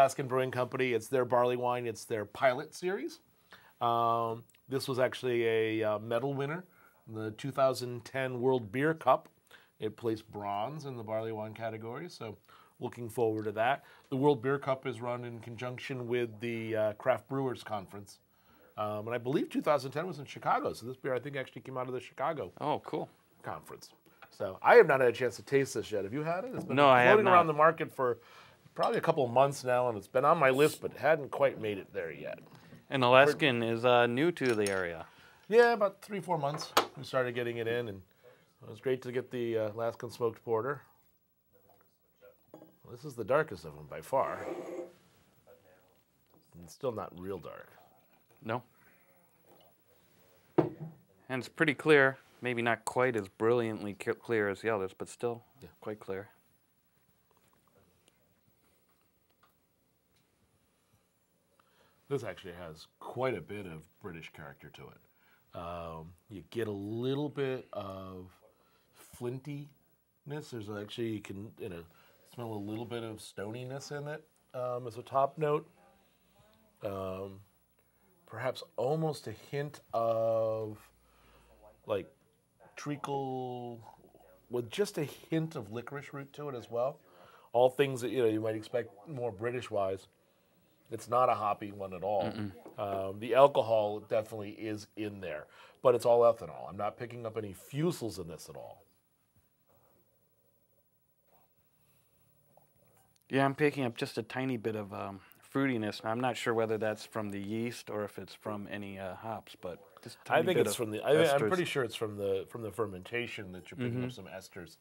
Alaskan Brewing Company. It's their barley wine. It's their pilot series. This was actually a medal winner in the 2010 World Beer Cup. It placed bronze in the barley wine category, so looking forward to that. The World Beer Cup is run in conjunction with the Craft Brewers Conference. And I believe 2010 was in Chicago, so this beer I think actually came out of the Chicago conference. So I have not had a chance to taste this yet. Have you had it? It's been floating around the market for probably a couple of months now, and it's been on my list, but hadn't quite made it there yet. And Alaskan is new to the area. Yeah, about 3-4 months we started getting it in, and it was great to get the Alaskan Smoked Porter. Well, this is the darkest of them by far. And it's still not real dark. No. And it's pretty clear. Maybe not quite as brilliantly clear as the others, but still quite clear. This actually has quite a bit of British character to it. You get a little bit of flintiness. There's actually, you can smell a little bit of stoniness in it as a top note. Perhaps almost a hint of like treacle with just a hint of licorice root to it as well. All things that you might expect more British-wise. It's not a hoppy one at all. The alcohol definitely is in there, but it's all ethanol. I'm not picking up any fusels in this at all. Yeah, I'm picking up just a tiny bit of fruitiness. I'm not sure whether that's from the yeast or if it's from any hops, but just a tiny I think bit it's from the. esters. I'm pretty sure it's from the fermentation that you're picking up some esters,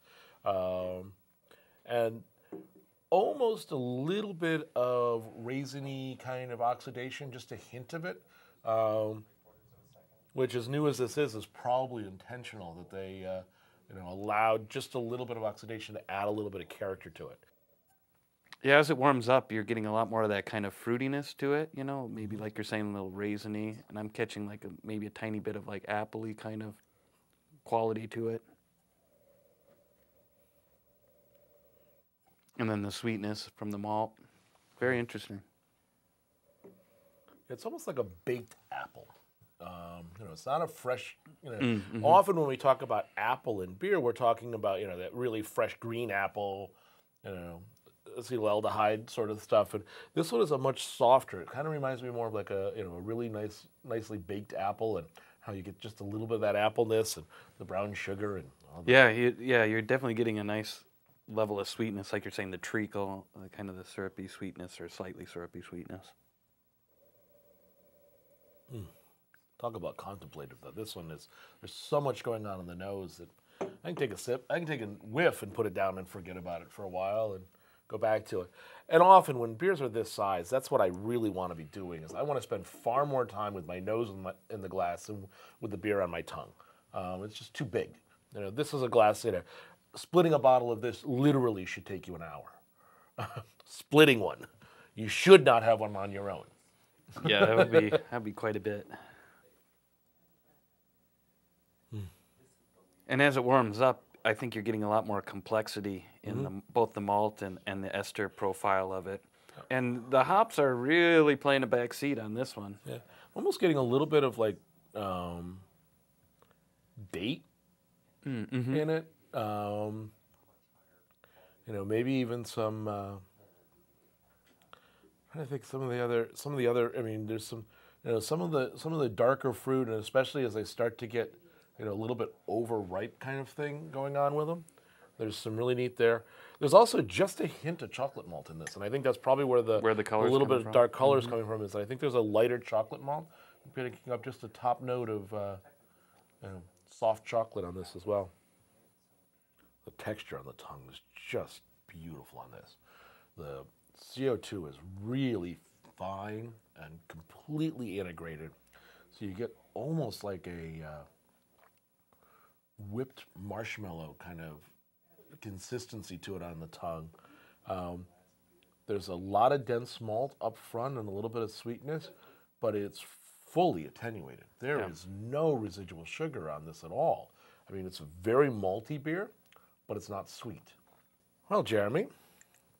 and almost a little bit of raisiny kind of oxidation, just a hint of it, which, as new as this is probably intentional that they allowed just a little bit of oxidation to add a little bit of character to it. Yeah, as it warms up, you're getting a lot more of that kind of fruitiness to it, maybe like you're saying, a little raisiny, and I'm catching like maybe a tiny bit of like apple-y kind of quality to it. And then the sweetness from the malt. Very interesting. It's almost like a baked apple. It's not a fresh, often when we talk about apple in beer, we're talking about, that really fresh green apple, acetaldehyde sort of stuff. And this one is a much softer. It kind of reminds me more of like a really nicely baked apple, and how you get just a little bit of that appleness and the brown sugar and all that. You're definitely getting a nice level of sweetness, like you're saying, the treacle, kind of the syrupy sweetness or slightly syrupy sweetness. Talk about contemplative, though. This one there's so much going on in the nose that I can take a sip, I can take a whiff and put it down and forget about it for a while and go back to it. And often when beers are this size, that's what I really want to be doing, is I want to spend far more time with my nose in the glass than with the beer on my tongue. It's just too big. This is a glass, splitting a bottle of this literally should take you an hour. Splitting one. You should not have one on your own. Yeah, that'd be quite a bit. And as it warms up, I think you're getting a lot more complexity in both the malt and the ester profile of it. And the hops are really playing a back seat on this one. Yeah, almost getting a little bit of like date in it. Maybe even some. I'm trying to think some of the other. I mean, there's some of the darker fruit, and especially as they start to get a little bit overripe kind of thing going on with them. There's some really neat there. There's also just a hint of chocolate malt in this, and I think that's probably where the color's a little bit of from. dark color is coming from. Is I think there's a lighter chocolate malt. I'm picking up just a top note of soft chocolate on this as well. The texture on the tongue is just beautiful on this. The CO2 is really fine and completely integrated, so you get almost like a whipped marshmallow kind of consistency to it on the tongue. There's a lot of dense malt up front and a little bit of sweetness, but it's fully attenuated. There is no residual sugar on this at all. I mean, it's a very malty beer, but it's not sweet. Well, Jeremy,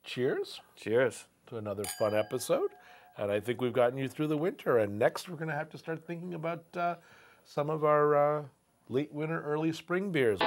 cheers. Cheers. to another fun episode. And I think we've gotten you through the winter. And next, we're going to have to start thinking about some of our late winter, early spring beers.